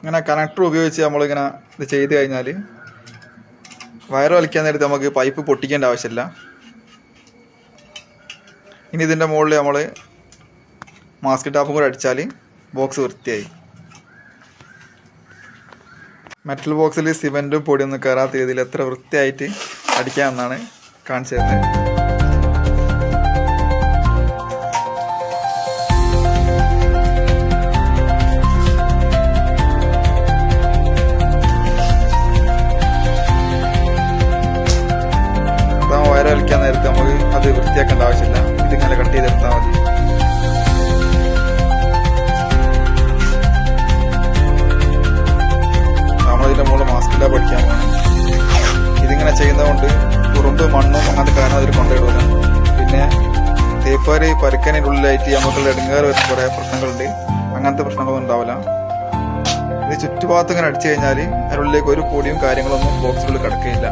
ഇങ്ങനെ കണക്ടർ ഉപയോഗിച്ച് നമ്മളിങ്ങനെ ഇത് ചെയ്ത് കഴിഞ്ഞാൽ വയറ് വലിക്കാൻ നേരത്ത് നമുക്ക് പൈപ്പ് പൊട്ടിക്കേണ്ട ആവശ്യമില്ല. ഇനി ഇതിൻ്റെ മുകളിൽ നമ്മൾ മാസ്ക് ടാപ്പും കൂടെ അടിച്ചാൽ ബോക്സ് വൃത്തിയായി. മെറ്റൽ ബോക്സിൽ സിമെൻറ്റും പൊടിയൊന്നും കയറാത്ത രീതിയിൽ എത്ര വൃത്തിയായിട്ട് അടിക്കാമെന്നാണ് കാണിച്ചു തരുന്നത്. വയറ് വലിക്കാൻ നേരത്തെ നമുക്ക് അത് വൃത്തിയാക്കേണ്ട ആവശ്യമില്ല. ഇതിങ്ങനെ കട്ട് ചെയ്തെടുത്താൽ മതി. നമ്മളിതിൻ്റെ മുകളിൽ മാസ്ക് ടാപ്പ് അടിക്കാൻ പോകണം. ഇതിങ്ങനെ ചെയ്യുന്നതുകൊണ്ട് ഉറുമ്പ് മണ്ണും അങ്ങനത്തെ കാരണം അതിൽ കൊണ്ടുപോയിടൂല. പിന്നെ തേപ്പാര് പരുക്കനുള്ളിലായിട്ട് നമുക്കുള്ള ഇടങ്ങേറ് വരുന്ന കുറേ പ്രശ്നങ്ങളുണ്ട്. അങ്ങനത്തെ പ്രശ്നങ്ങളൊന്നും ഉണ്ടാവില്ല. ഇത് ചുറ്റുഭാഗത്ത് ഇങ്ങനെ അടിച്ചു കഴിഞ്ഞാൽ അതിനുള്ളിലേക്ക് ഒരു പൊടിയും കാര്യങ്ങളൊന്നും ബോക്സിനുള്ളിൽ കിടക്കുകയില്ല.